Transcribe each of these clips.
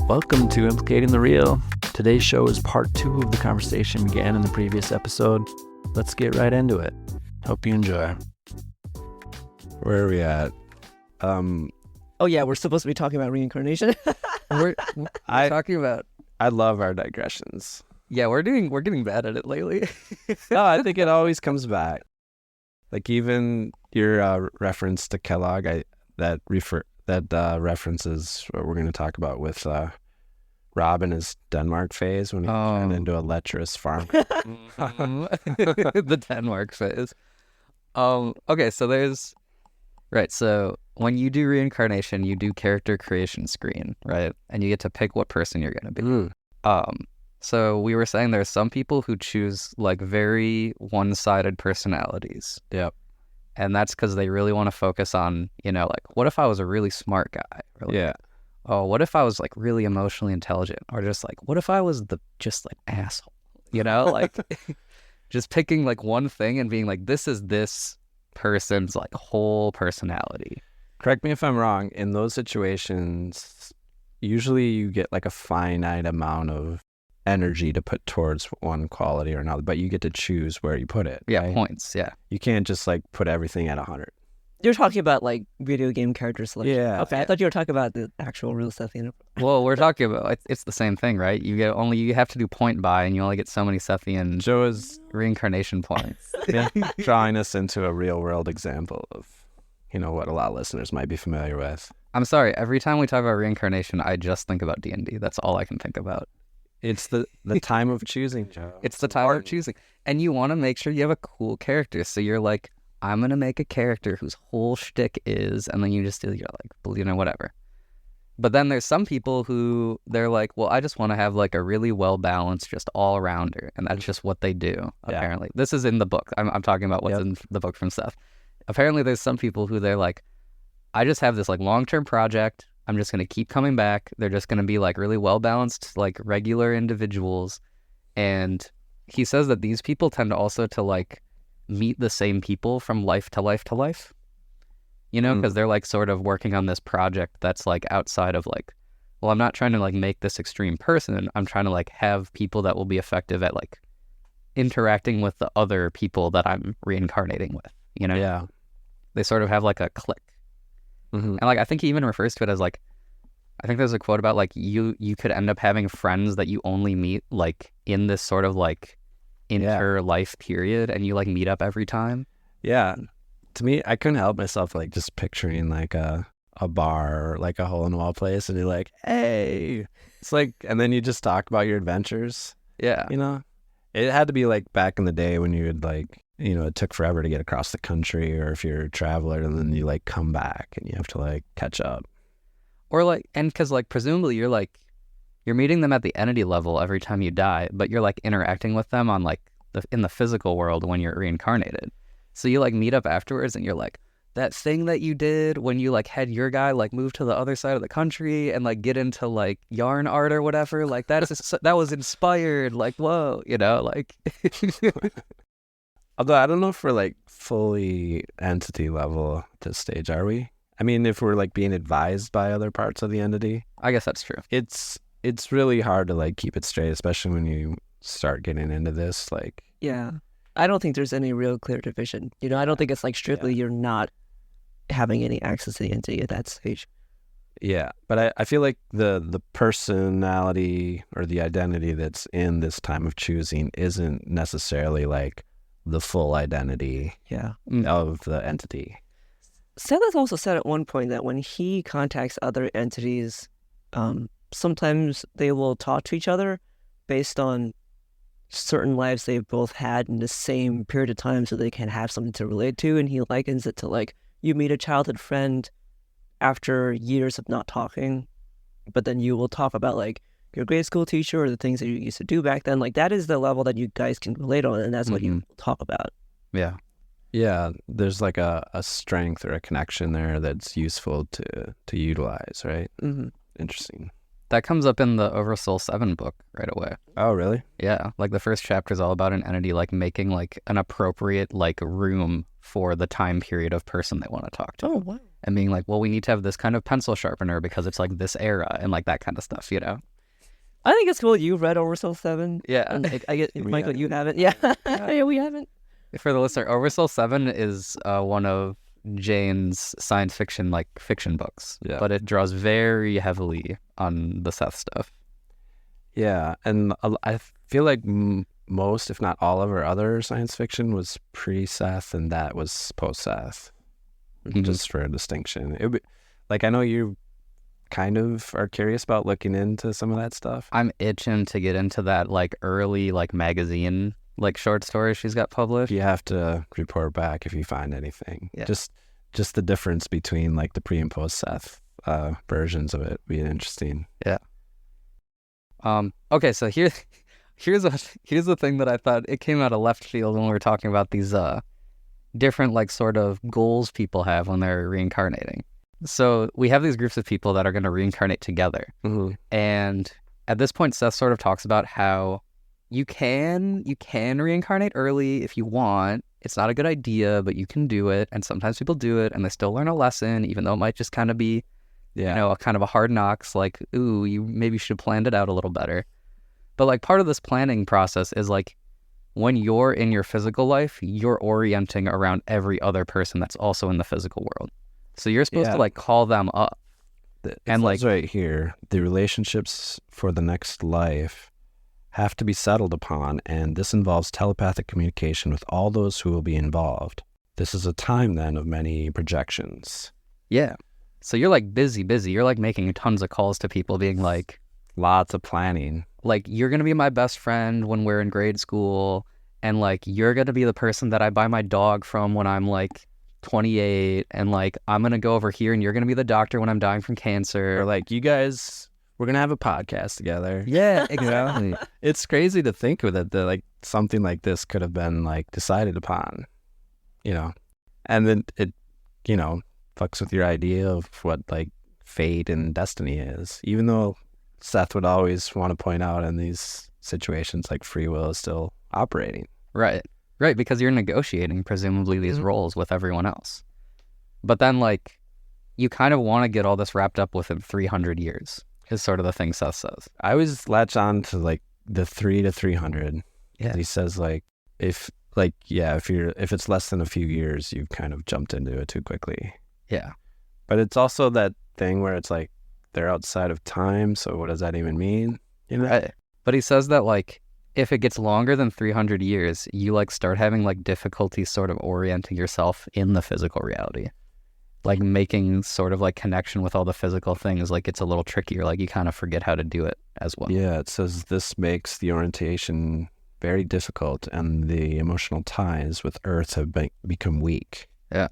Welcome to Implicating the Real. Today's show is part 2 of the conversation began in the previous episode. Let's get right into it. Hope you enjoy. Where are we at? Oh yeah, we're supposed to be talking about reincarnation. We're talking about. I love our digressions. Yeah, we're getting bad at it lately. No, I think it always comes back. Like even your reference to Kellogg, that references what we're going to talk about with Rob in his Denmark phase when he turned into a lecherous farmer. The Denmark phase. Okay, so so when you do reincarnation, you do character creation screen, right? And you get to pick what person you're going to be. So we were saying there's some people who choose like very one-sided personalities. Yep. And that's because they really want to focus on, like, what if I was a really smart guy? Or like, Yeah. Oh, what if I was like really emotionally intelligent? Or just like, what if I was just like asshole? Like just picking like one thing and being like, this is this person's like whole personality. Correct me if I'm wrong. In those situations, usually you get like a finite amount of energy to put towards one quality or another, but you get to choose where you put it. Yeah, right? Points. Yeah. You can't just like put everything at 100. You're talking about like video game character selection. Yeah. Okay, I thought you were talking about the actual real stuff. Well, we're talking about it's the same thing, right? You have to do point buy, and you only get so many Sethian Joe is reincarnation points. drawing us into a real world example of what a lot of listeners might be familiar with. I'm sorry. Every time we talk about reincarnation, I just think about D&D. That's all I can think about. It's the time of choosing, Joe. It's the time of choosing. And you want to make sure you have a cool character. So you're like, I'm going to make a character whose whole shtick is, and then you just do, whatever. But then there's some people who they're like, well, I just want to have like a really well-balanced, just all-arounder. And that's just what they do, apparently. This is in the book. I'm talking about what's in the book from Seth. Apparently there's some people who they're like, I just have this like long-term project. I'm just going to keep coming back. They're just going to be like really well-balanced, like regular individuals. And he says that these people tend to also to like meet the same people from life to life to life, because they're like sort of working on this project that's like outside of like, well, I'm not trying to like make this extreme person. I'm trying to like have people that will be effective at like interacting with the other people that I'm reincarnating with, Yeah. They sort of have like a clique. And like I think he even refers to it as like, I think there's a quote about like you could end up having friends that you only meet like in this sort of like inter-life period, and you like meet up every time. Yeah. To me, I couldn't help myself like just picturing like a bar or like a hole-in-the-wall place, and you're like, hey. It's like, and then you just talk about your adventures. Yeah. It had to be like back in the day when you would like, it took forever to get across the country, or if you're a traveler and then you like come back and you have to like catch up. Or like, and because like presumably you're meeting them at the entity level every time you die, but you're like interacting with them on like in the physical world when you're reincarnated. So you like meet up afterwards and you're like, that thing that you did when you like had your guy like move to the other side of the country and like get into like yarn art or whatever, like that was inspired, like, whoa, like. Although I don't know if we're like fully entity level at this stage, are we? I mean, if we're like being advised by other parts of the entity. I guess that's true. It's really hard to like keep it straight, especially when you start getting into this. Like, Yeah, I don't think there's any real clear division. I don't think it's like strictly you're not having any access to the entity at that stage. Yeah, but I feel like the personality or the identity that's in this time of choosing isn't necessarily like the full identity of the entity. Seth has also said at one point that when he contacts other entities, sometimes they will talk to each other based on certain lives they've both had in the same period of time, so they can have something to relate to. And he likens it to like you meet a childhood friend after years of not talking, but then you will talk about like your grade school teacher or the things that you used to do back then. Like that is the level that you guys can relate on, and that's what you talk about. Yeah. Yeah, there's like a strength or a connection there that's useful to utilize, right? Mm-hmm. Interesting. That comes up in the Oversoul 7 book right away. Oh, really? Yeah, like the first chapter is all about an entity like making like an appropriate like room for the time period of person they want to talk to. Oh, wow. And being like, well, we need to have this kind of pencil sharpener because it's like this era and like that kind of stuff, you know? I think it's cool you've read Oversoul 7. Yeah. And I get, Michael, you haven't. Yeah. Yeah, we haven't. For the listener, Oversoul 7 is one of Jane's science fiction like fiction books, but it draws very heavily on the Seth stuff. Yeah, and I feel like most, if not all, of our other science fiction was pre-Seth, and that was post-Seth. Just for a distinction. It would, like, I know you kind of are curious about looking into some of that stuff. I'm itching to get into that like early like magazine like short stories she's got published. You have to report back if you find anything. Yeah. Just the difference between like the pre and post Seth versions of it being interesting. Yeah. Okay, so here's the thing that I thought it came out of left field when we were talking about these different like sort of goals people have when they're reincarnating. So we have these groups of people that are going to reincarnate together. And at this point, Seth sort of talks about how you can reincarnate early if you want. It's not a good idea, but you can do it. And sometimes people do it and they still learn a lesson, even though it might just kind of be, you know, a kind of a hard knocks, like, ooh, you maybe should have planned it out a little better. But like part of this planning process is like when you're in your physical life, you're orienting around every other person that's also in the physical world. So you're supposed to like call them up. And like right here, the relationships for the next life have to be settled upon, and this involves telepathic communication with all those who will be involved. This is a time then of many projections. Yeah. So you're like busy. You're like making tons of calls to people being like, lots of planning. Like, you're going to be my best friend when we're in grade school. And like, you're going to be the person that I buy my dog from when I'm like 28. And like, I'm going to go over here and you're going to be the doctor when I'm dying from cancer. Or like, you guys, we're going to have a podcast together. Yeah, exactly. It's crazy to think of it, that like something like this could have been like decided upon, you know, and then it, you know, fucks with your idea of what like fate and destiny is, even though Seth would always want to point out in these situations like free will is still operating. Right, because you're negotiating presumably these roles with everyone else. But then like, you kind of want to get all this wrapped up within 300 years. Is sort of the thing Seth says. I always latch on to like the 3 to 300. Yeah. He says like if it's less than a few years, you've kind of jumped into it too quickly. Yeah. But it's also that thing where it's like they're outside of time, so what does that even mean? You know? Right. But he says that like if it gets longer than 300 years, you like start having like difficulty sort of orienting yourself in the physical reality. Like making sort of like connection with all the physical things, like it's a little trickier, like you kind of forget how to do it as well. Yeah, it says this makes the orientation very difficult and the emotional ties with Earth have become weak. Yeah.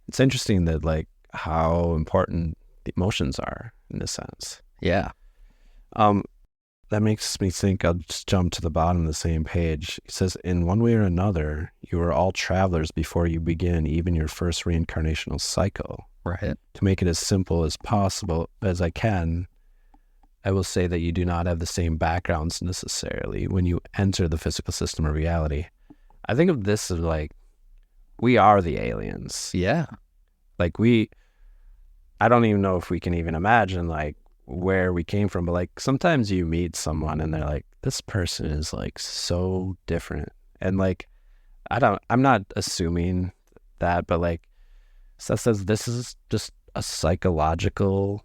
It's interesting that like how important the emotions are in this sense. Yeah. That makes me think, I'll just jump to the bottom of the same page. It says, in one way or another, you are all travelers before you begin even your first reincarnational cycle. Right. To make it as simple as possible as I can, I will say that you do not have the same backgrounds necessarily when you enter the physical system of reality. I think of this as like, we are the aliens. Yeah. Like I don't even know if we can even imagine like where we came from, but like sometimes you meet someone and they're like, this person is like so different. And like, I'm not assuming that, but like Seth says, this is just a psychological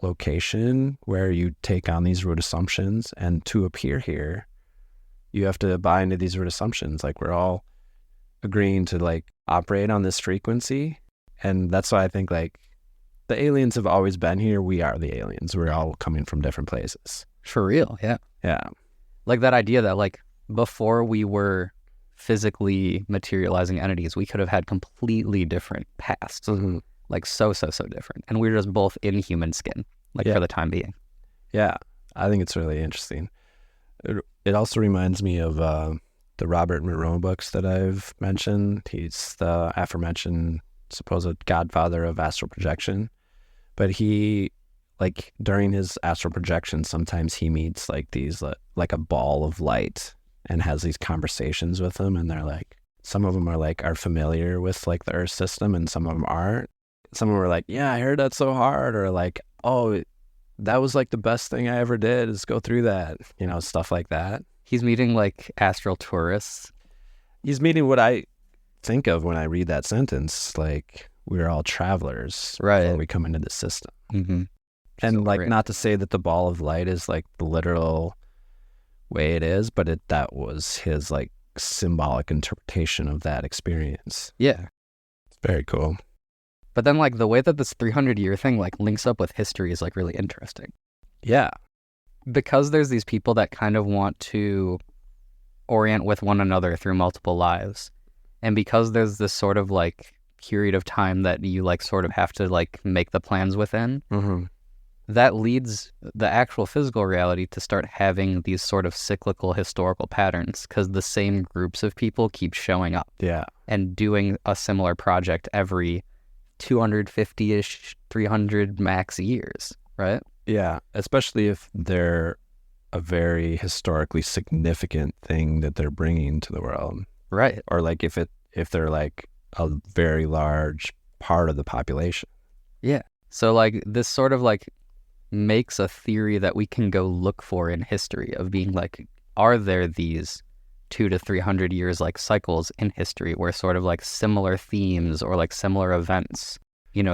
location where you take on these root assumptions, and to appear here, you have to buy into these root assumptions. Like we're all agreeing to like operate on this frequency. And that's why I think like the aliens have always been here. We are the aliens. We're all coming from different places. For real, yeah. Yeah. Like that idea that like before we were physically materializing entities, we could have had completely different pasts. Mm-hmm. Like so different. And we're just both in human skin, like for the time being. Yeah. I think it's really interesting. It also reminds me of the Robert Monroe books that I've mentioned. He's the aforementioned supposed godfather of astral projection. But he like during his astral projection, sometimes he meets like these like a ball of light and has these conversations with them, and they're like, some of them are familiar with like the Earth system, and some of them aren't. Some of them are like, yeah, I heard that's so hard, or like, oh, that was like the best thing I ever did is go through that, stuff like that. He's meeting like astral tourists. He's meeting what I think of when I read that sentence, like we're all travelers, right, before we come into the system. Mm-hmm. And So like, great. not to say that the ball of light is like the literal way it is, but that was his like symbolic interpretation of that experience. Yeah. It's very cool. But then like the way that this 300-year thing like links up with history is like really interesting. Yeah. Because there's these people that kind of want to orient with one another through multiple lives. And because there's this sort of like period of time that you like sort of have to like make the plans within, Mm-hmm. that leads the actual physical reality to start having these sort of cyclical historical patterns because the same groups of people keep showing up Yeah. and doing a similar project every 250-ish, 300 max years, right? Yeah. Especially if they're a very historically significant thing that they're bringing to the world. Right. Or like if they're like a very large part of the population. Yeah. So like this sort of like makes a theory that we can go look for in history of being like, are there these 200 to 300 years like cycles in history where sort of like similar themes or like similar events,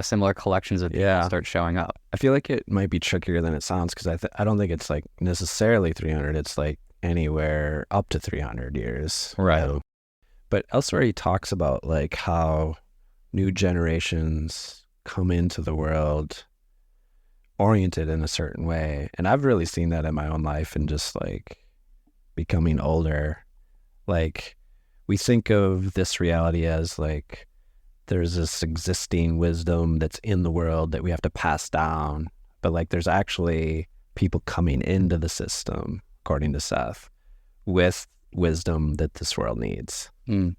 similar collections of people start showing up? I feel like it might be trickier than it sounds because I don't think it's like necessarily 300. It's like anywhere up to 300 years. Right. But elsewhere he talks about like how new generations come into the world oriented in a certain way. And I've really seen that in my own life and just like becoming older. Like we think of this reality as like there's this existing wisdom that's in the world that we have to pass down. But like there's actually people coming into the system, according to Seth, with wisdom that this world needs. Mm.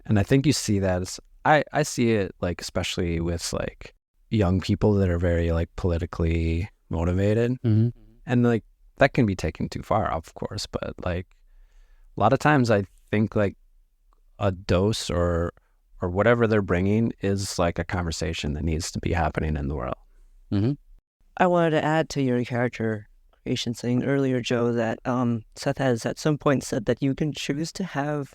And I think you see that as I see it like especially with like young people that are very like politically motivated. Mm-hmm. And like that can be taken too far, of course, but like a lot of times I think like a dose or whatever they're bringing is like a conversation that needs to be happening in the world. Mm-hmm. I wanted to add to your character creation thing earlier, Joe, that Seth has at some point said that you can choose to have,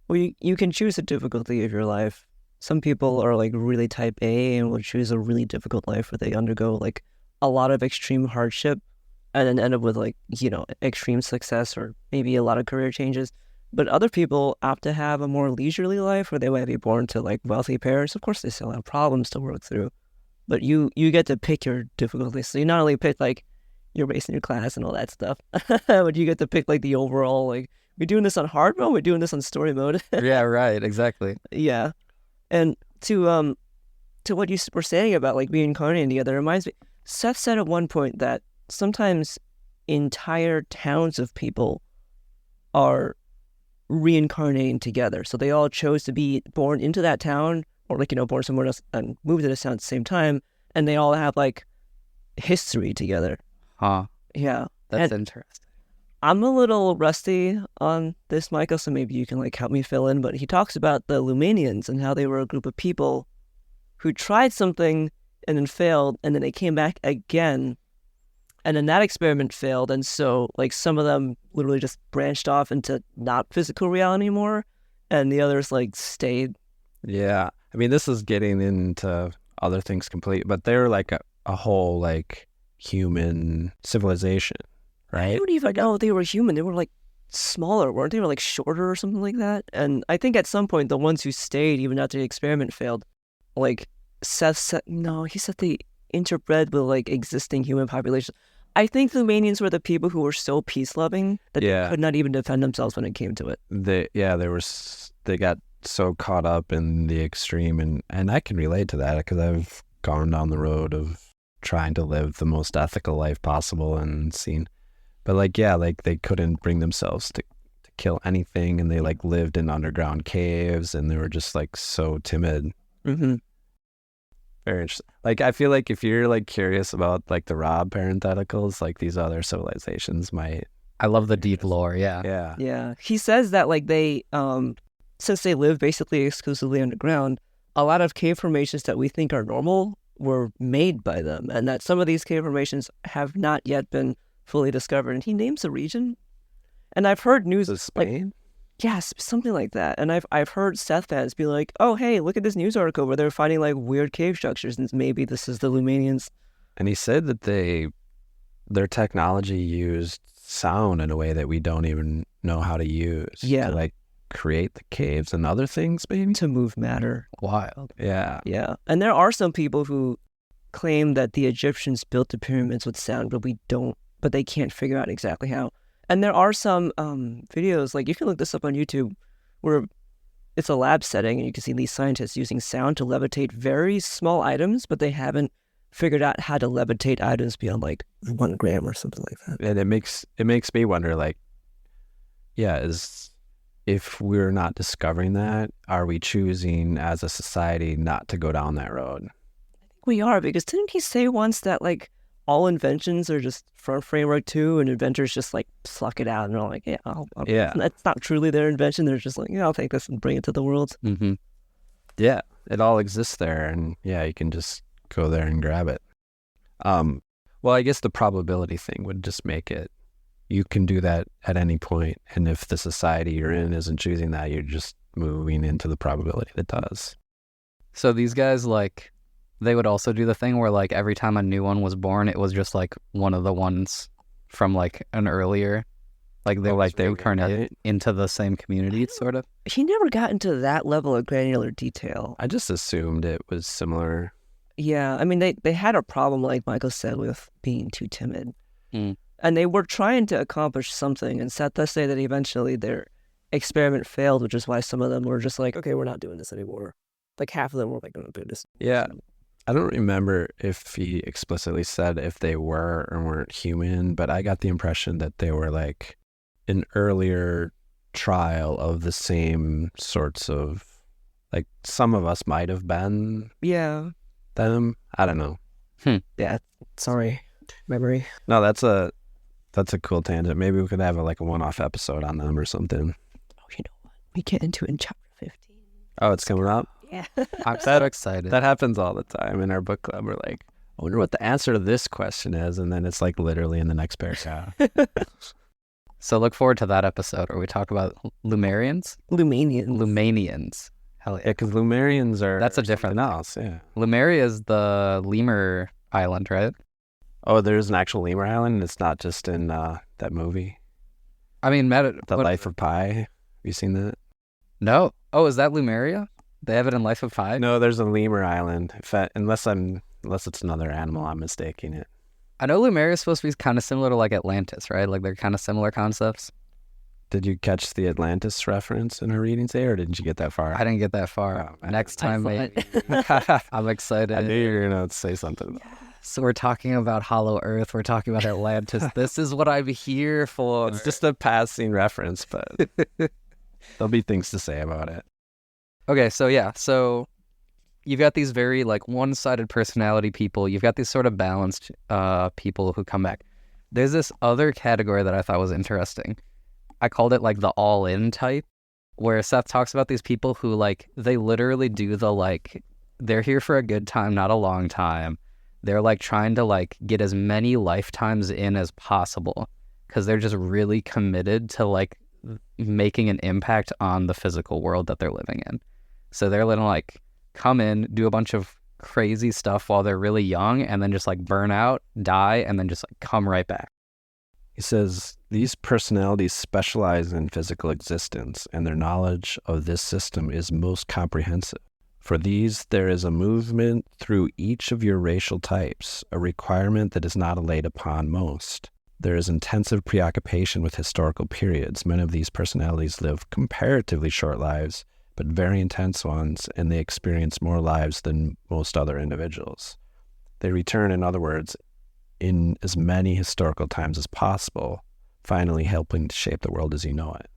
well, you can choose a difficulty of your life. Some people are like really type A and will choose a really difficult life where they undergo like a lot of extreme hardship and then end up with like, extreme success or maybe a lot of career changes. But other people opt to have a more leisurely life where they might be born to like wealthy parents. Of course, they still have problems to work through, but you get to pick your difficulty. So you not only pick like your race and your class and all that stuff, but you get to pick like the overall, like, we're doing this on hard mode, we're doing this on story mode. Yeah, right. Exactly. Yeah. And to what you were saying about like reincarnating together, reminds me, Seth said at one point that sometimes entire towns of people are reincarnating together. So they all chose to be born into that town or like, born somewhere else and moved to this town at the same time. And they all have like history together. Huh. Yeah. That's And interesting. I'm a little rusty on this, Michael, so maybe you can like help me fill in. But he talks about the Lumanians and how they were a group of people who tried something and then failed, and then they came back again, and then that experiment failed, and so like some of them literally just branched off into not physical reality anymore, and the others like stayed. Yeah. I mean, this is getting into other things completely, but they're like a whole like human civilization, I right? don't even know if they were human. They were like smaller, weren't they? Or like shorter or something like that. And I think at some point the ones who stayed even after the experiment failed, like Seth said, no, he said they interbred with like existing human populations. I think the Lumanians were the people who were so peace loving that they could not even defend themselves when it came to it. They got so caught up in the extreme, and I can relate to that because I've gone down the road of trying to live the most ethical life possible and seen, but like, yeah, like they couldn't bring themselves to kill anything, and they like lived in underground caves, and they were just like so timid. Mm-hmm. Very interesting. Like, I feel like if you're like curious about like the Rob parentheticals, like these other civilizations might. I love the deep lore. Yeah. Yeah. Yeah. He says that like they, since they live basically exclusively underground, a lot of cave formations that we think are normal were made by them, and that some of these cave formations have not yet been fully discovered. And he names a region, and I've heard news Is it Spain? yes, something like that. And I've heard Seth fans be like, "Oh, hey, look at this news article where they're finding like weird cave structures, and maybe this is the Lumanians." And he said that their technology used sound in a way that we don't even know how to use. Yeah. To like create the caves and other things, maybe. To move matter. Wild. Yeah. Yeah. And there are some people who claim that the Egyptians built the pyramids with sound, but they can't figure out exactly how. And there are some videos, like you can look this up on YouTube, where it's a lab setting and you can see these scientists using sound to levitate very small items, but they haven't figured out how to levitate items beyond like 1 gram or something like that. And it makes me wonder, like, yeah, if we're not discovering that, are we choosing as a society not to go down that road? We are, because didn't he say once that like all inventions are just from framework 2 and inventors just like suck it out and they're like, yeah, Yeah. That's not truly their invention. They're just like, yeah, I'll take this and bring it to the world. Mm-hmm. Yeah, it all exists there, and yeah, you can just go there and grab it. Well, I guess the probability thing would just make it, you can do that at any point, and if the society you're in isn't choosing that, you're just moving into the probability that does. So these guys, like, they would also do the thing where, like, every time a new one was born, it was just, like, one of the ones from, like, an earlier, like, they would turn it into the same community, sort of. He never got into that level of granular detail. I just assumed it was similar. Yeah, I mean, they had a problem, like Michael said, with being too timid. Mm. And they were trying to accomplish something, and Seth does say that eventually their experiment failed, which is why some of them were just like, okay, we're not doing this anymore. Like half of them were like, going to do this. Yeah. I don't remember if he explicitly said if they were or weren't human, but I got the impression that they were like an earlier trial of the same sorts of, like, some of us might have been Yeah. them. I don't know. Yeah, sorry. Memory. No, that's a cool tangent. Maybe we could have a one-off episode on them or something. Oh, you know what? We get into it in chapter 15. Oh, it's coming up? Yeah. I'm so excited. That happens all the time in our book club. We're like, I wonder what the answer to this question is, and then it's like literally in the next paragraph. So look forward to that episode where we talk about Lumarians? Lumanians. Lumanians. Hell Yeah, yeah. because Lumarians are That's a different something else. Yeah. Lumeria is the lemur island, right? Oh, there's an actual lemur island. It's not just in that movie, I mean, The Life of Pi. Have you seen that? No. Oh, is that Lumeria? They have it in Life of Pi? No, there's a lemur island. Unless it's another animal, I'm mistaking it. I know Lumeria is supposed to be kind of similar to like Atlantis, right? Like they're kind of similar concepts. Did you catch the Atlantis reference in her readings there, or didn't you get that far? I didn't get that far. Oh, man. Next time, maybe. I'm excited. I knew you were going to say something. So we're talking about Hollow Earth. We're talking about Atlantis. This is what I'm here for. It's just a passing reference, but there'll be things to say about it. Okay, so yeah. So you've got these very like one-sided personality people. You've got these sort of balanced people who come back. There's this other category that I thought was interesting. I called it like the all-in type, where Seth talks about these people who like, they literally do the like, they're here for a good time, not a long time. They're like trying to like get as many lifetimes in as possible because they're just really committed to like making an impact on the physical world that they're living in. So they're gonna like come in, do a bunch of crazy stuff while they're really young and then just like burn out, die, and then just like come right back. He says, these personalities specialize in physical existence, and their knowledge of this system is most comprehensive. For these, there is a movement through each of your racial types, a requirement that is not laid upon most. There is intensive preoccupation with historical periods. Many of these personalities live comparatively short lives, but very intense ones, and they experience more lives than most other individuals. They return, in other words, in as many historical times as possible, finally helping to shape the world as you know it.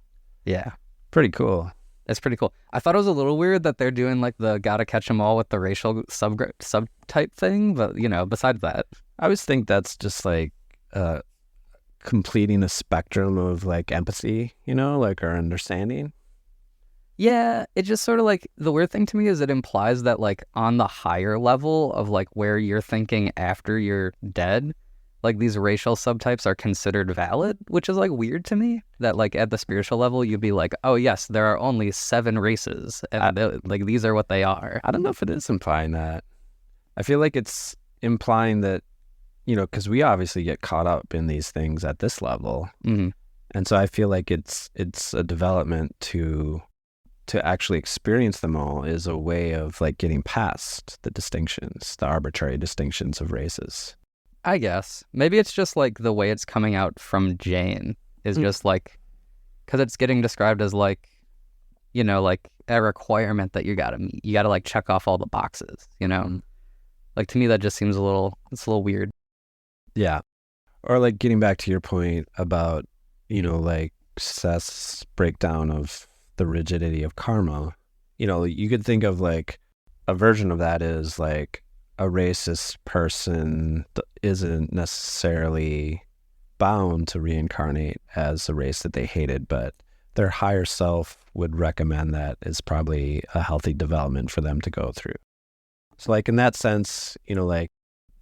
Yeah. Pretty cool. It's pretty cool. I thought it was a little weird that they're doing like the gotta catch 'em all with the racial subtype thing, but besides that, I always think that's just like completing a spectrum of like empathy, like our understanding. yeah, it just sort of like the weird thing to me is it implies that like on the higher level of like where you're thinking after you're dead, like these racial subtypes are considered valid, which is like weird to me. That like at the spiritual level, you'd be like, oh yes, there are only 7 races, and like these are what they are. I don't know if it is implying that. I feel like it's implying that, because we obviously get caught up in these things at this level, Mm-hmm. and so I feel like it's a development to actually experience them all is a way of like getting past the distinctions, the arbitrary distinctions of races. I guess maybe it's just like the way it's coming out from Jane is just like, because it's getting described as like, like a requirement that you gotta meet. You gotta like check off all the boxes, Like to me that just seems it's a little weird. Yeah. Or like getting back to your point about, like Seth's breakdown of the rigidity of karma, you could think of like a version of that is like a racist person isn't necessarily bound to reincarnate as a race that they hated, but their higher self would recommend that is probably a healthy development for them to go through. So like in that sense, like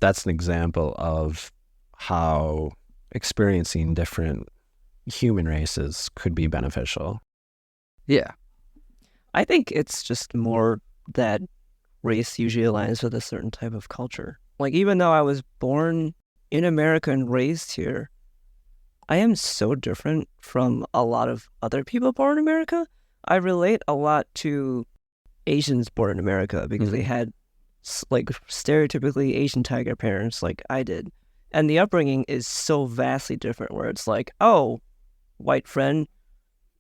that's an example of how experiencing different human races could be beneficial. Yeah. I think it's just more that race usually aligns with a certain type of culture. Like, even though I was born in America and raised here, I am so different from a lot of other people born in America. I relate a lot to Asians born in America because they had like stereotypically Asian tiger parents like I did. And the upbringing is so vastly different where it's like, oh, white friend,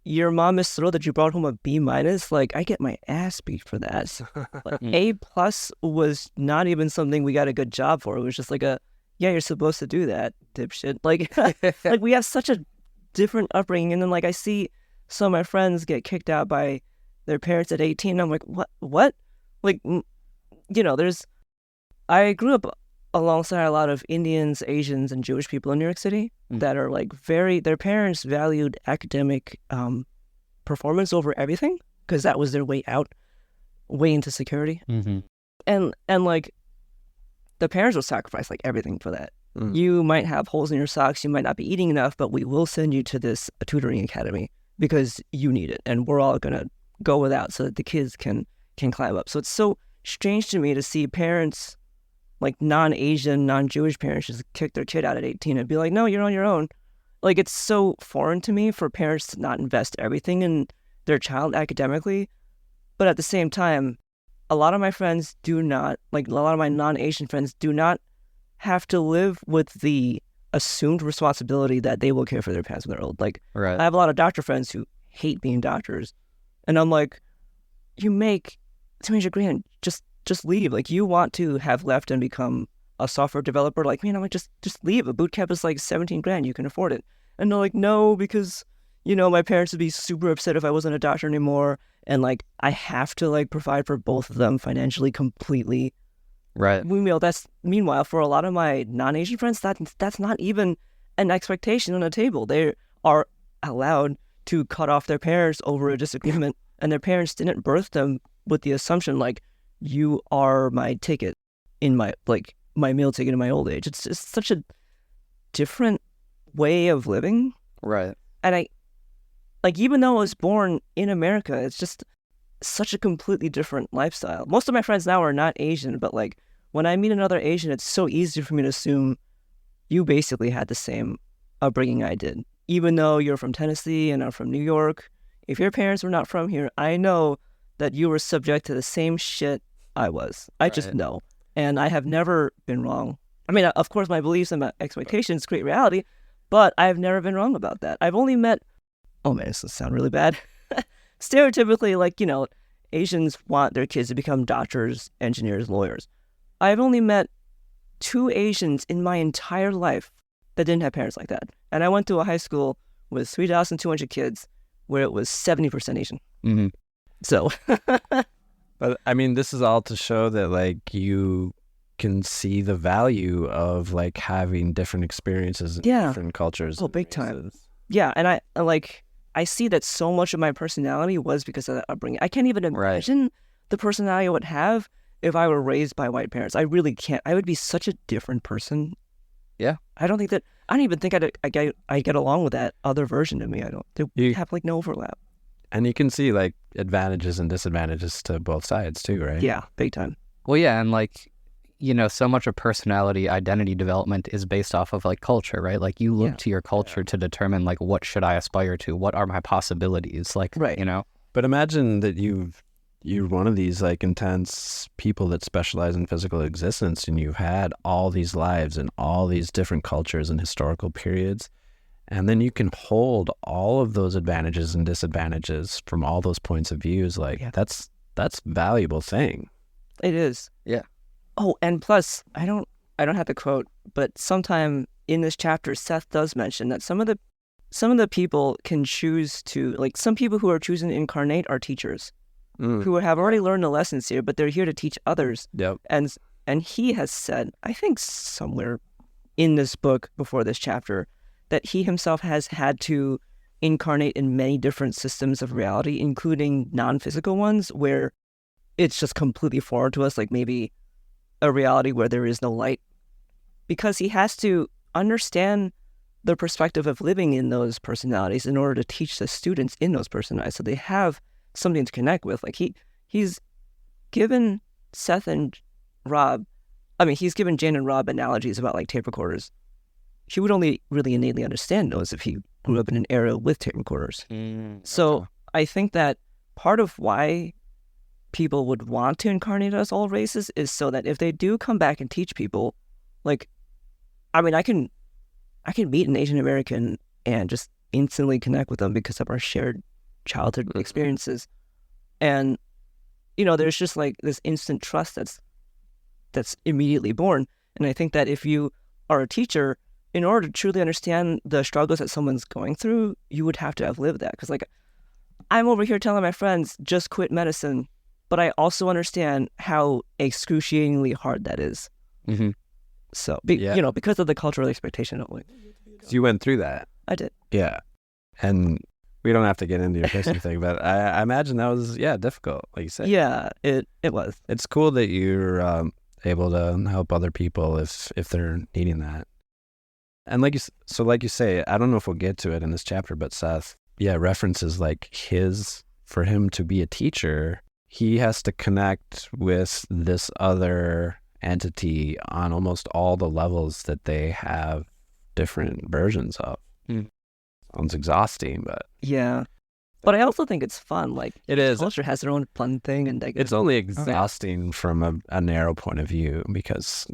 your mom is thrilled that you brought home a B-. Like, I get my ass beat for that. Like, A+ was not even something we got a good job for. It was just like yeah, you're supposed to do that, dipshit. Like, like we have such a different upbringing. And then like I see some of my friends get kicked out by their parents at 18. And I'm like, what? Like, I grew up alongside a lot of Indians, Asians, and Jewish people in New York City that are like their parents valued academic performance over everything because that was their way into security. Mm-hmm. And like the parents will sacrifice like everything for that. You might have holes in your socks, you might not be eating enough, but we will send you to this tutoring academy because you need it, and we're all gonna go without so that the kids can climb up. So it's so strange to me to see parents, like non-Asian, non-Jewish parents, just kick their kid out at 18 and be like, no, you're on your own. Like, it's so foreign to me for parents to not invest everything in their child academically. But at the same time, a lot of my friends do not, like a lot of my non-Asian friends do not have to live with the assumed responsibility that they will care for their parents when they're old. Like, Right. I have a lot of doctor friends who hate being doctors. And I'm like, you make $200,000, just leave. Like, you want to have left and become a software developer? Like, man, I'm like, just leave. A boot camp is like $17,000. You can afford it. And they're like, no, because, my parents would be super upset if I wasn't a doctor anymore. And like, I have to like provide for both of them financially completely. Right. Meanwhile, for a lot of my non-Asian friends, that's not even an expectation on the table. They are allowed to cut off their parents over a disagreement, and their parents didn't birth them with the assumption like, you are my ticket in my meal ticket in my old age. It's just such a different way of living. Right. And I, like, even though I was born in America, it's just such a completely different lifestyle. Most of my friends now are not Asian, but like when I meet another Asian, it's so easy for me to assume you basically had the same upbringing I did. Even though you're from Tennessee and I'm from New York, if your parents were not from here, I know that you were subject to the same shit I was. I just know. And I have never been wrong. I mean, of course, my beliefs and my expectations create reality, but I've never been wrong about that. I've only met, oh man, this will sound really bad. Stereotypically, like, Asians want their kids to become doctors, engineers, lawyers. I've only met 2 Asians in my entire life that didn't have parents like that. And I went to a high school with 3,200 kids where it was 70% Asian. Mm-hmm. So, But I mean, this is all to show that like you can see the value of like having different experiences in different cultures. Oh, and big time. races. yeah, and I see that so much of my personality was because of that upbringing. I can't even imagine the personality I would have if I were raised by white parents. I really can't. I would be such a different person. Yeah. I don't even think I get along with that other version of me. They have like no overlap. And you can see like advantages and disadvantages to both sides too, right? Yeah, big time. Well, yeah, and like, you know, so much of personality identity development is based off of like culture, right? Like you look to your culture to determine like what should I aspire to? What are my possibilities? Like, you know? But imagine that you're one of these like intense people that specialize in physical existence, and you've had all these lives and all these different cultures and historical periods. And then you can hold all of those advantages and disadvantages from all those points of views. Like that's valuable thing. It is. Yeah. Oh, and plus, I don't have the quote, but sometime in this chapter, Seth does mention that some of the people can choose to, like, some people who are choosing to incarnate are teachers who have already learned the lessons here, but they're here to teach others. Yep. And he has said, I think somewhere in this book before this chapter, that he himself has had to incarnate in many different systems of reality, including non-physical ones, where it's just completely foreign to us, like maybe a reality where there is no light, because he has to understand the perspective of living in those personalities in order to teach the students in those personalities, so they have something to connect with. Like he's given Seth and Rob, he's given Jane and Rob analogies about like tape recorders. He would only really innately understand those if he grew up in an era with tape recorders. So I think that part of why people would want to incarnate as all races is so that if they do come back and teach people, like, I can meet an Asian American and just instantly connect with them because of our shared childhood experiences. And, there's just like this instant trust that's immediately born. And I think that if you are a teacher, in order to truly understand the struggles that someone's going through, you would have to have lived that. Because, like, I'm over here telling my friends, just quit medicine, but I also understand how excruciatingly hard that is. Mm-hmm. So, because of the cultural expectation of like... So you went through that. I did. Yeah. And we don't have to get into your personal thing, but I imagine that was, difficult, like you said. Yeah, it was. It's cool that you're able to help other people if they're needing that. And like you say, I don't know if we'll get to it in this chapter, but Seth, references like for him to be a teacher, he has to connect with this other entity on almost all the levels that they have different versions of. Sounds exhausting, but... Yeah. But I also think it's fun. Like, it is. Culture has their own fun thing. And it's only exhausting from a narrow point of view because,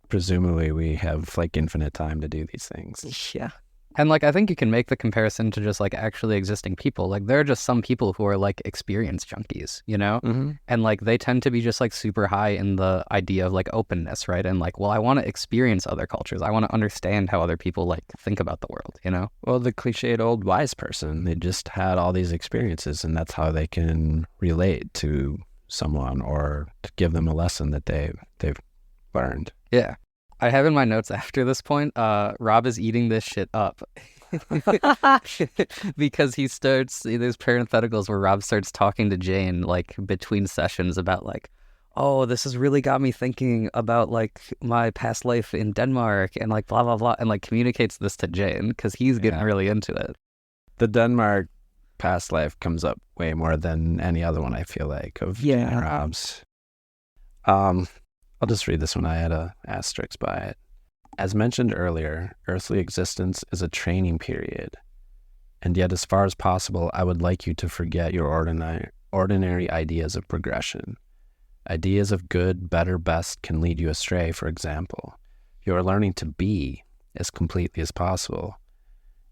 presumably we have like infinite time to do these things. Yeah. And like, I think you can make the comparison to just like actually existing people. Like there are just some people who are like experience junkies, Mm-hmm. and like they tend to be just like super high in the idea of like openness, right? And like, well, I want to experience other cultures. I want to understand how other people like think about the world, Well, the cliched old wise person, they just had all these experiences and that's how they can relate to someone or to give them a lesson that they've learned. Yeah. I have in my notes after this point, Rob is eating this shit up because there's parentheticals where Rob starts talking to Jane like between sessions about like, oh, this has really got me thinking about like my past life in Denmark and like blah, blah, blah. And like communicates this to Jane because he's getting really into it. The Denmark past life comes up way more than any other one, I feel like, of Jane and Rob's. I'll just read this one. I had a asterisk by it. As mentioned earlier, earthly existence is a training period. And yet, as far as possible, I would like you to forget your ordinary ideas of progression. Ideas of good, better, best can lead you astray, for example. You are learning to be as completely as possible.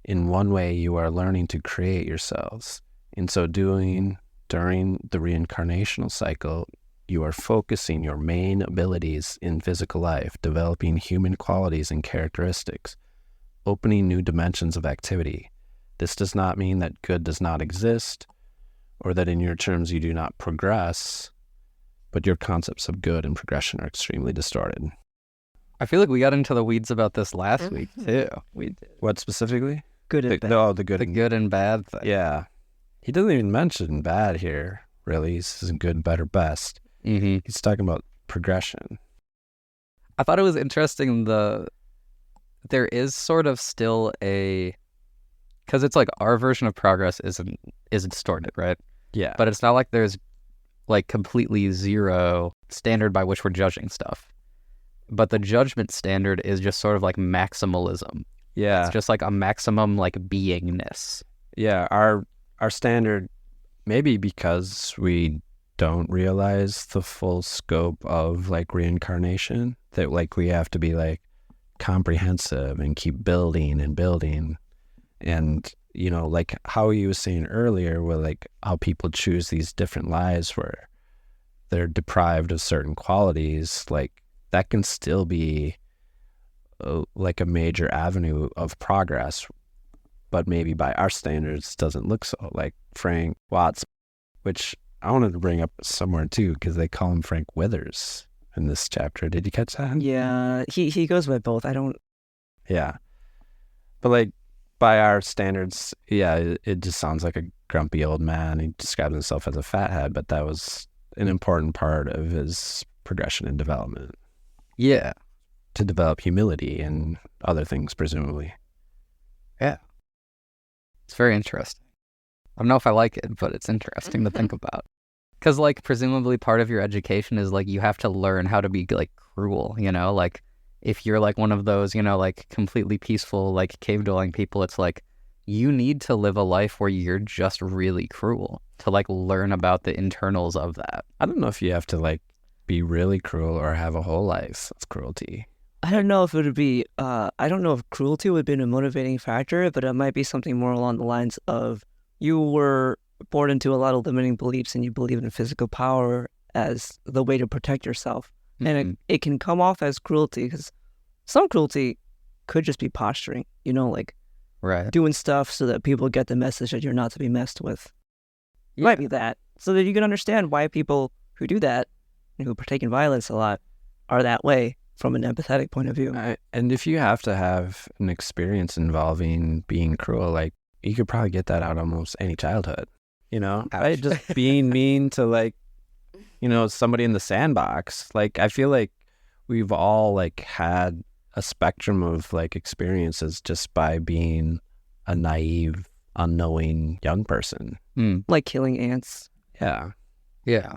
In one way, you are learning to create yourselves. In so doing, during the reincarnational cycle, you are focusing your main abilities in physical life, developing human qualities and characteristics, opening new dimensions of activity. This does not mean that good does not exist or that in your terms you do not progress, but your concepts of good and progression are extremely distorted. I feel like we got into the weeds about this last week too. We did. What specifically? Good and bad. No, the good. The good and bad thing. Yeah. He doesn't even mention bad here, really. He says good, better, best. Mm-hmm. He's talking about progression. I thought it was interesting there is sort of still because it's like our version of progress isn't distorted, right? Yeah. But it's not like there's like completely zero standard by which we're judging stuff. But the judgment standard is just sort of like maximalism. Yeah. It's just like a maximum like beingness. Yeah. Our standard, maybe because we don't realize the full scope of like reincarnation, that like we have to be like comprehensive and keep building and building. And, you know, like how you were saying earlier, where like how people choose these different lives where they're deprived of certain qualities, like that can still be like a major avenue of progress, but maybe by our standards doesn't look so. Like Frank Watts, which I wanted to bring up somewhere too, because they call him Frank Withers in this chapter. Did you catch that? Yeah, he goes by both. Yeah. But like by our standards, yeah, it just sounds like a grumpy old man. He describes himself as a fathead, but that was an important part of his progression and development. Yeah. To develop humility and other things, presumably. Yeah. It's very interesting. I don't know if I like it, but it's interesting to think about. Because, like, presumably part of your education is, like, you have to learn how to be, like, cruel, you know? Like, if you're, like, one of those, you know, like, completely peaceful, like, cave-dwelling people, it's like, you need to live a life where you're just really cruel to, like, learn about the internals of that. I don't know if you have to, like, be really cruel or have a whole life of cruelty. I don't know if it would be, I don't know if cruelty would be a motivating factor, but it might be something more along the lines of you were born into a lot of limiting beliefs and you believe in physical power as the way to protect yourself. Mm-hmm. And it can come off as cruelty because some cruelty could just be posturing, you know, like doing stuff so that people get the message that you're not to be messed with. It might be that, so that you can understand why people who do that and who partake in violence a lot are that way from an empathetic point of view. And if you have to have an experience involving being cruel, like you could probably get that out of almost any childhood, you know, right? Just being mean to like, you know, somebody in the sandbox. Like, I feel like we've all like had a spectrum of like experiences just by being a naive, unknowing young person. Like killing ants. Yeah. Yeah,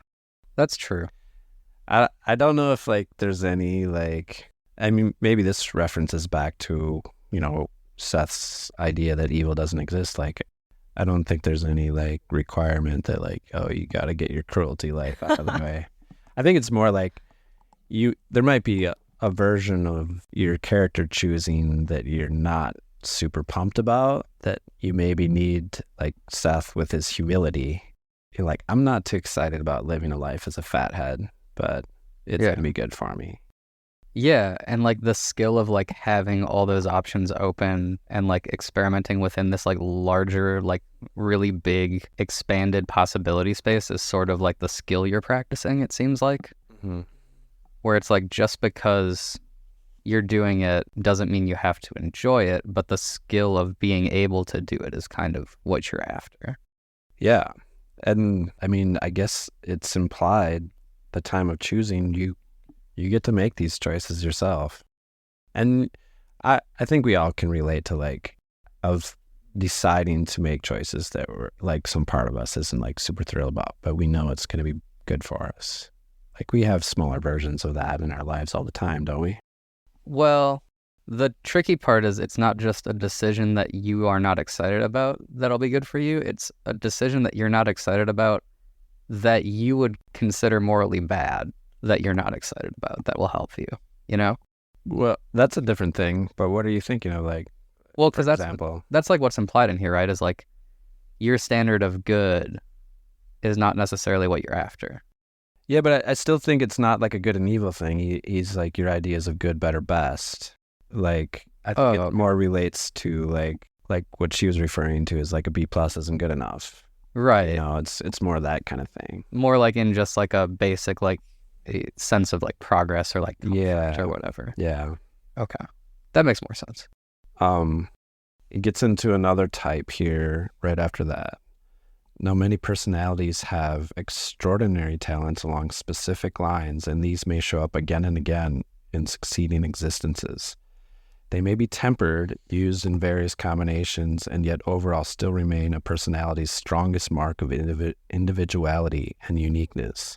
that's true. I don't know if like there's any like, I mean, maybe this references back to, you know, Seth's idea that evil doesn't exist. Like, I don't think there's any like requirement that like, oh, you got to get your cruelty life out of the way. I think it's more like there might be a version of your character choosing that you're not super pumped about, that you maybe need, like Seth with his humility. You're like, I'm not too excited about living a life as a fathead, but it's going to be good for me. Yeah, and like the skill of like having all those options open and like experimenting within this like larger, like really big expanded possibility space is sort of like the skill you're practicing, it seems like. Mm-hmm. Where it's like just because you're doing it doesn't mean you have to enjoy it, but the skill of being able to do it is kind of what you're after. Yeah. And I mean, I guess it's implied the time of choosing, you get to make these choices yourself. And I think we all can relate to like of deciding to make choices that were like some part of us isn't like super thrilled about, but we know it's going to be good for us. Like we have smaller versions of that in our lives all the time, don't we? Well, the tricky part is it's not just a decision that you are not excited about that'll be good for you. It's a decision that you're not excited about that you would consider morally bad that you're not excited about that will help you, you know? Well, that's a different thing, but what are you thinking of, like, well, because that's like what's implied in here, right? Is like your standard of good is not necessarily what you're after. Yeah, but I still think it's not like a good and evil thing. He's like your ideas of good, better, best. Like, I think it more relates to like what she was referring to as like a B+ isn't good enough. Right. You know, it's more that kind of thing. More like in just like a basic like a sense of like progress or like comfort or whatever. Yeah. Okay. That makes more sense. It gets into another type here right after that. Now, many personalities have extraordinary talents along specific lines, and these may show up again and again in succeeding existences. They may be tempered, used in various combinations, and yet overall still remain a personality's strongest mark of individuality and uniqueness.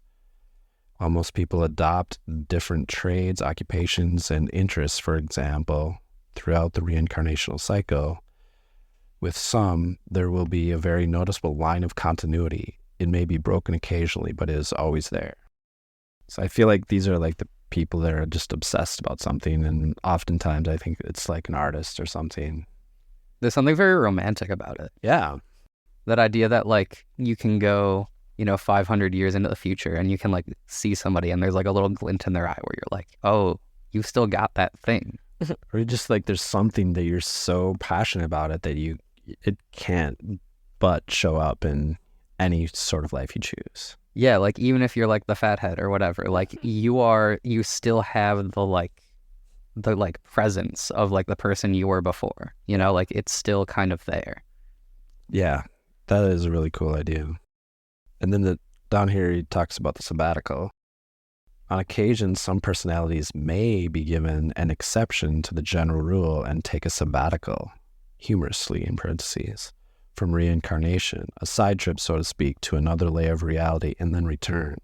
While most people adopt different trades, occupations, and interests, for example, throughout the reincarnational cycle, with some, there will be a very noticeable line of continuity. It may be broken occasionally, but it is always there. So I feel like these are like the people that are just obsessed about something, and oftentimes I think it's like an artist or something. There's something very romantic about it. Yeah. That idea that like you can go, 500 years into the future and you can like see somebody and there's like a little glint in their eye where you're like, oh, you still got that thing. Or just like there's something that you're so passionate about it that it can't but show up in any sort of life you choose. Yeah, like even if you're like the fathead or whatever, like you still have the presence of like the person you were before, like it's still kind of there. Yeah, that is a really cool idea. And then down here he talks about the sabbatical. On occasion, some personalities may be given an exception to the general rule and take a sabbatical, humorously in parentheses, from reincarnation, a side trip, so to speak, to another layer of reality and then return.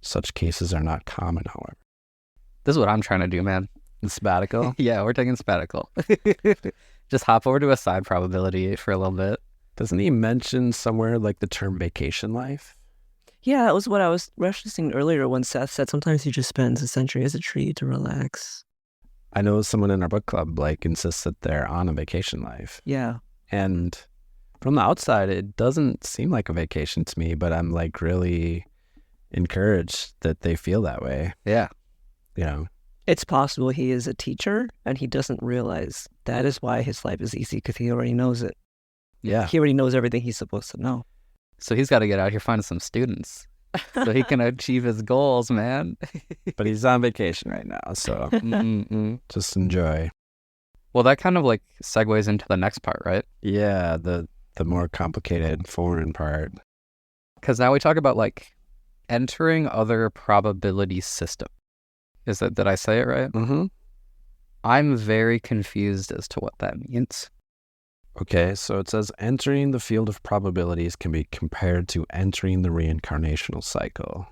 Such cases are not common, however. This is what I'm trying to do, man. The sabbatical? Yeah, we're taking sabbatical. Just hop over to a side probability for a little bit. Doesn't he mention somewhere like the term vacation life? Yeah, that was what I was referencing earlier when Seth said sometimes he just spends a century as a tree to relax. I know someone in our book club insists that they're on a vacation life. Yeah. And from the outside, it doesn't seem like a vacation to me, but I'm like really encouraged that they feel that way. Yeah. It's possible he is a teacher and he doesn't realize that is why his life is easy, because he already knows it. Yeah. He already knows everything he's supposed to know. So he's got to get out here finding some students so he can achieve his goals, man. But he's on vacation right now, so just enjoy. Well, that kind of like segues into the next part, right? Yeah, the more complicated foreign part. Because now we talk about like entering other probability system. Did I say it right? Mm-hmm. I'm very confused as to what that means. Okay, so it says entering the field of probabilities can be compared to entering the reincarnational cycle.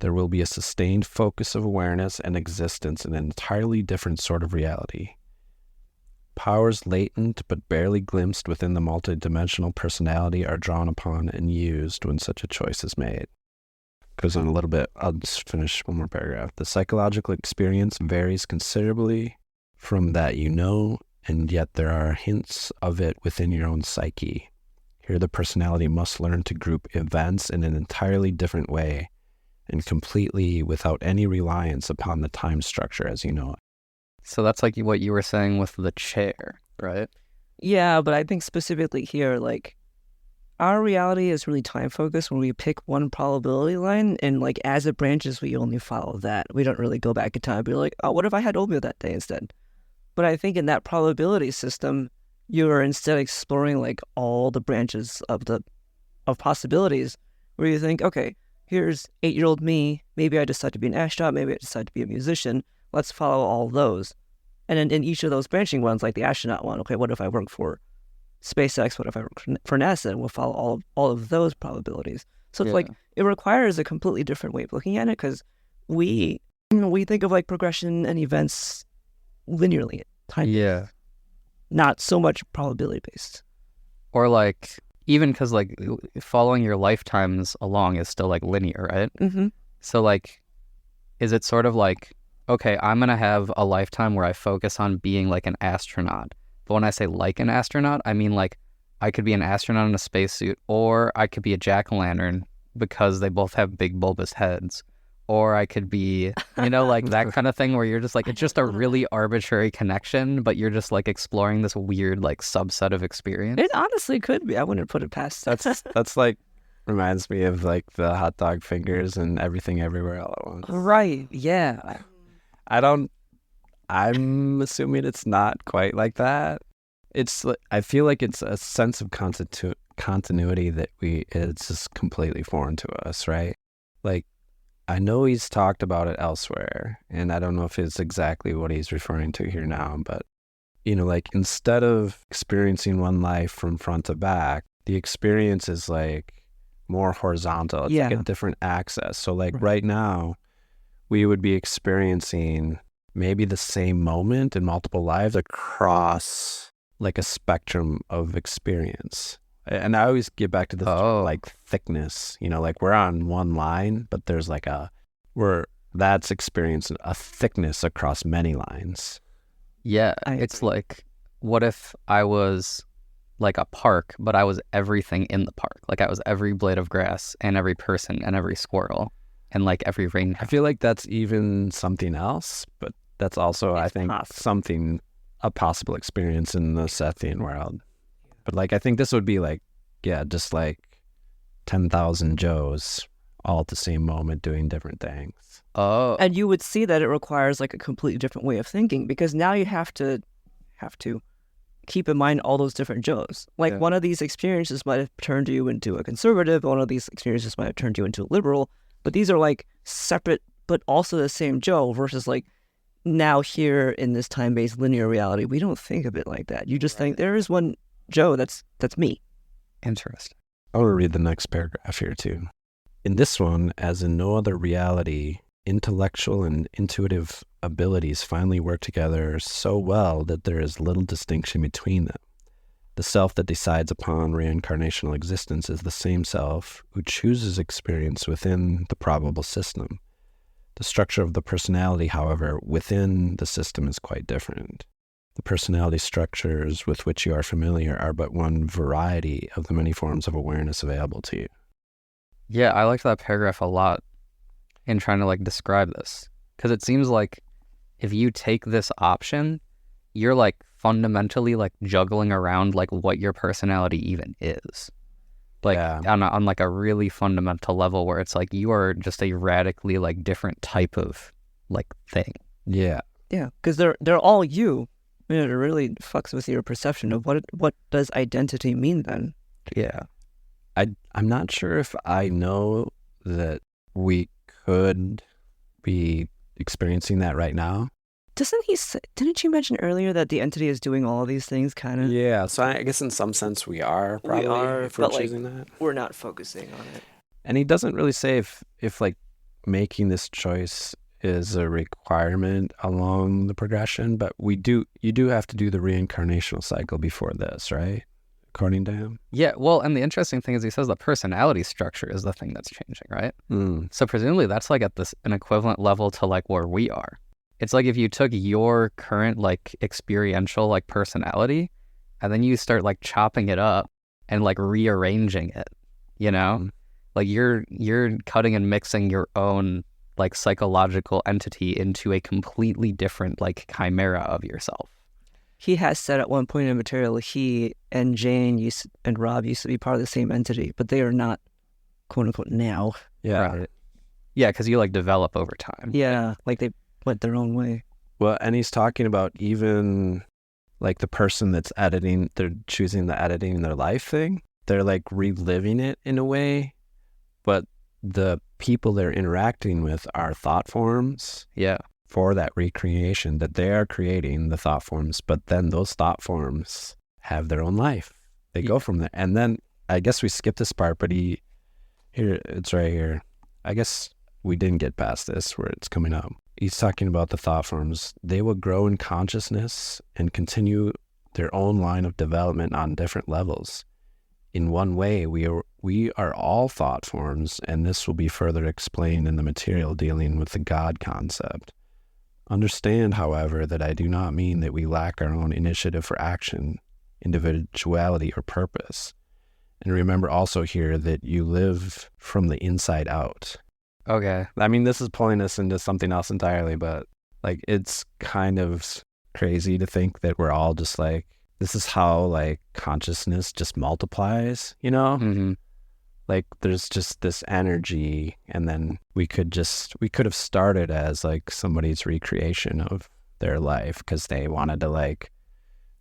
There will be a sustained focus of awareness and existence in an entirely different sort of reality. Powers latent but barely glimpsed within the multidimensional personality are drawn upon and used when such a choice is made. Goes on a little bit. I'll just finish one more paragraph. The psychological experience varies considerably from that and yet there are hints of it within your own psyche. Here the personality must learn to group events in an entirely different way and completely without any reliance upon the time structure as you know it. So that's like what you were saying with the chair, right? Yeah, but I think specifically here, like, our reality is really time focused when we pick one probability line, and like as it branches, we only follow that. We don't really go back in time and be like, oh, what if I had oatmeal that day instead? But I think in that probability system, you are instead exploring like all the branches of possibilities, where you think, okay, here's 8-year-old me. Maybe I decide to be an astronaut. Maybe I decide to be a musician. Let's follow all those. And then in each of those branching ones, like the astronaut one, okay, what if I work for SpaceX? What if I work for NASA? And we'll follow all of those probabilities. So it's like it requires a completely different way of looking at it, because we think of like progression and events linearly, not so much probability based. Or like even because like following your lifetimes along is still like linear, right? Mm-hmm. So like, is it sort of like, okay, I'm gonna have a lifetime where I focus on being like an astronaut, but when I say like an astronaut, I mean like I could be an astronaut in a spacesuit, or I could be a jack-o'-lantern because they both have big bulbous heads, or I could be, you know, like that kind of thing where you're just like, it's just a really arbitrary connection, but you're just like exploring this weird like subset of experience. It honestly could be. I wouldn't put it past. That's like reminds me of like the hot dog fingers and everything everywhere all at once. Right. Yeah. I'm assuming it's not quite like that. I feel like it's a sense of continuity that it's just completely foreign to us, right? Like, I know he's talked about it elsewhere, and I don't know if it's exactly what he's referring to here now, but, you know, like, instead of experiencing one life from front to back, the experience is like more horizontal. It's like a different access. So like right now, we would be experiencing maybe the same moment in multiple lives across like a spectrum of experience. And I always get back to this term, like thickness, you know, like we're on one line, but there's like that's experiencing a thickness across many lines. Yeah. It's like, what if I was like a park, but I was everything in the park? Like I was every blade of grass and every person and every squirrel and like every rain. I feel like that's even something else, but that's also, I think, a possible experience in the Sethian world. But like, I think this would be like, just like 10,000 Joes all at the same moment doing different things. Oh. And you would see that it requires like a completely different way of thinking, because now you have to keep in mind all those different Joes. Like one of these experiences might have turned you into a conservative, one of these experiences might have turned you into a liberal, but these are like separate, but also the same Joe, versus like now here in this time-based linear reality, we don't think of it like that. You just think there is one Joe, that's me. Interesting. I want to read the next paragraph here too. In this one, as in no other reality, intellectual and intuitive abilities finally work together so well that there is little distinction between them. The self that decides upon reincarnational existence is the same self who chooses experience within the probable system. The structure of the personality, however, within the system is quite different. The personality structures with which you are familiar are but one variety of the many forms of awareness available to you. Yeah, I liked that paragraph a lot in trying to like describe this, because it seems like if you take this option, you're like fundamentally like juggling around like what your personality even is. Like on like a really fundamental level where it's like you are just a radically like different type of like thing. Yeah, because they're all you. I mean, it really fucks with your perception of what does identity mean then. Yeah. I'm not sure if I know that we could be experiencing that right now. Didn't you mention earlier that the entity is doing all of these things kind of? Yeah, so I guess in some sense we are probably, if we're choosing that. We're not focusing on it. And he doesn't really say if like making this choice is a requirement along the progression, but you do have to do the reincarnational cycle before this, right? According to him. Yeah, well, and the interesting thing is he says the personality structure is the thing that's changing, right? So presumably that's like at an equivalent level to like where we are. It's like if you took your current like experiential like personality and then you start like chopping it up and like rearranging it, you know? Like you're cutting and mixing your own like psychological entity into a completely different like chimera of yourself. He has said at one point in material, he and Jane and Rob used to be part of the same entity, but they are not, quote unquote, now. Yeah. Right. Yeah, because you like develop over time. Yeah, like they went their own way. Well, and he's talking about even like the person that's editing, they're choosing the editing their life thing. They're like reliving it in a way, but the people they're interacting with are thought forms. Yeah. For that recreation, that they are creating the thought forms, but then those thought forms have their own life. They go from there. And then I guess we skipped this part, but it's right here. I guess we didn't get past this where it's coming up. He's talking about the thought forms. They will grow in consciousness and continue their own line of development on different levels. In one way, we are all thought forms, and this will be further explained in the material dealing with the God concept. Understand, however, that I do not mean that we lack our own initiative for action, individuality, or purpose. And remember also here that you live from the inside out. Okay. I mean, this is pulling us into something else entirely, but like it's kind of crazy to think that we're all just like, this is how like consciousness just multiplies, you know? Mm-hmm. Like there's just this energy, and then we could have started as like somebody's recreation of their life because they wanted to like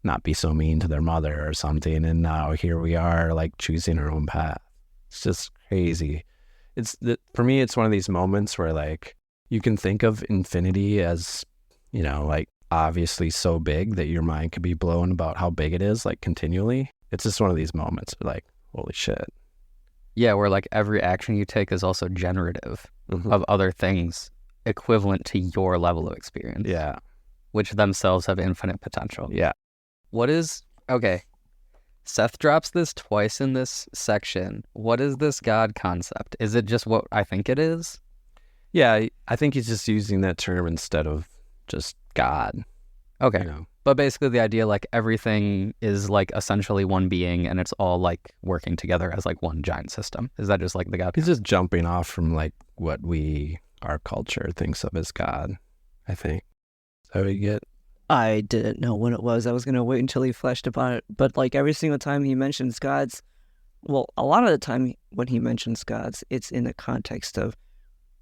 not be so mean to their mother or something, and now here we are like choosing our own path. It's just crazy. For me, it's one of these moments where like you can think of infinity as, you know, like obviously so big that your mind could be blown about how big it is, like continually. It's just one of these moments where like, holy shit. Yeah, where like every action you take is also generative of other things equivalent to your level of experience. Yeah. Which themselves have infinite potential. Yeah. Okay. Seth drops this twice in this section. What is this God concept? Is it just what I think it is? Yeah, I think he's just using that term instead of just God. Okay. You know? But basically the idea like everything is like essentially one being and it's all like working together as like one giant system. Is that just like the God? He's just jumping off from like what our culture thinks of as God, I think. Is that what you get? I didn't know what it was. I was going to wait until he fleshed upon it. But like every single time he mentions gods, well, a lot of the time when he mentions gods, it's in the context of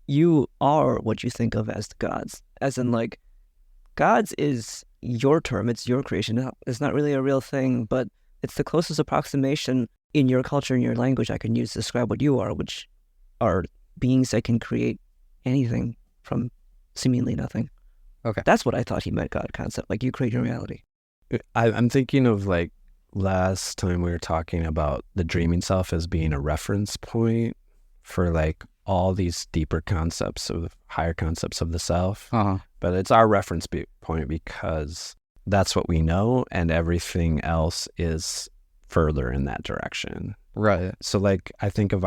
you are what you think of as the gods. As in like, gods is your term. It's your creation. It's not really a real thing, but it's the closest approximation in your culture and your language I can use to describe what you are, which are beings that can create anything from seemingly nothing. Okay. That's what I thought he meant God concept. Like you create your reality. I'm thinking of like last time we were talking about the dreaming self as being a reference point for like all these deeper concepts of higher concepts of the self. But it's our reference point because that's what we know, and everything else is further in that direction. Right. So like I think of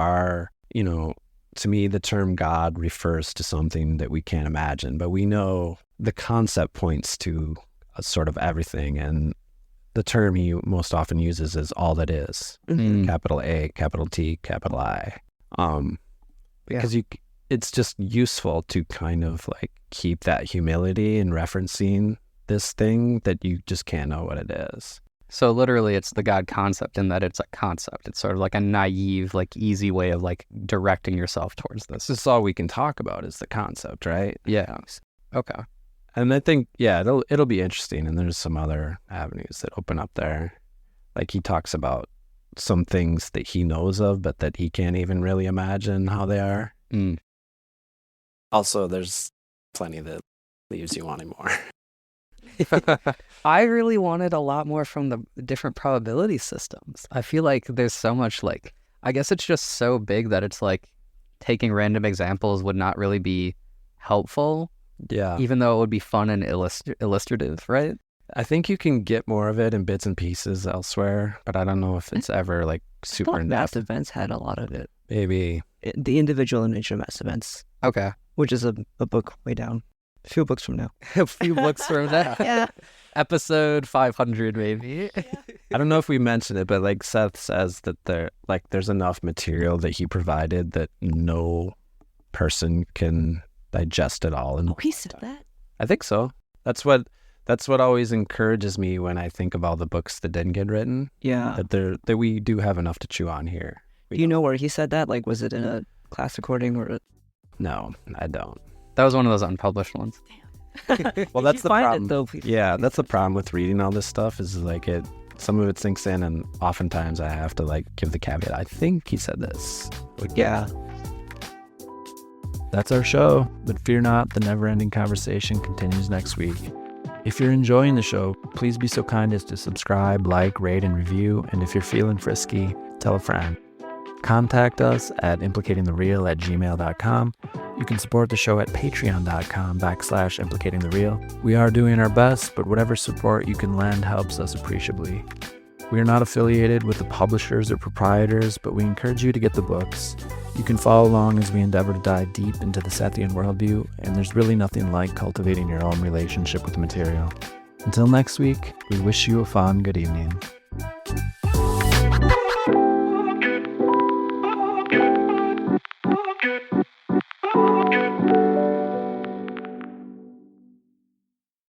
to me, the term God refers to something that we can't imagine, but we know the concept points to a sort of everything. And the term he most often uses is all that is, capital A, capital T, capital I. Because it's just useful to kind of like keep that humility in referencing this thing that you just can't know what it is. So literally it's the God concept in that it's a concept. It's sort of like a naive, like easy way of like directing yourself towards this. This is all we can talk about is the concept, right? Yeah. Okay. And I think, it'll be interesting. And there's some other avenues that open up there. Like he talks about some things that he knows of, but that he can't even really imagine how they are. Also, there's plenty that leaves you wanting more. I really wanted a lot more from the different probability systems. I feel like there's so much like, I guess it's just so big that it's like taking random examples would not really be helpful. Yeah. Even though it would be fun and illustrative, right? I think you can get more of it in bits and pieces elsewhere, but I don't know if it's ever like super in Mass depth. Events had a lot of it. Maybe. The Individual and Nature Mass Events. Okay. Which is a book way down. A few books from now. A few books from now. Yeah. Episode 500, maybe. I don't know if we mentioned it, but like Seth says that there's enough material that he provided that no person can digest it all. Oh, he said that? I think so. That's what always encourages me when I think of all the books that didn't get written. Yeah. That we do have enough to chew on here. Do you know where he said that? Like, was it in a class recording or? No, I don't. That was one of those unpublished ones. Well, that's the problem. It, though, please. Yeah, that's the problem with reading all this stuff is like some of it sinks in, and oftentimes I have to like give the caveat. I think he said this. Yeah. That's our show, but fear not, the never-ending conversation continues next week. If you're enjoying the show, please be so kind as to subscribe, like, rate, and review, and if you're feeling frisky, tell a friend. Contact us at implicatingthereal@gmail.com. You can support the show at patreon.com/implicatingthereal. We are doing our best, but whatever support you can lend helps us appreciably. We are not affiliated with the publishers or proprietors, but we encourage you to get the books. You can follow along as we endeavor to dive deep into the Sethian worldview, and there's really nothing like cultivating your own relationship with the material. Until next week, we wish you a fond good evening.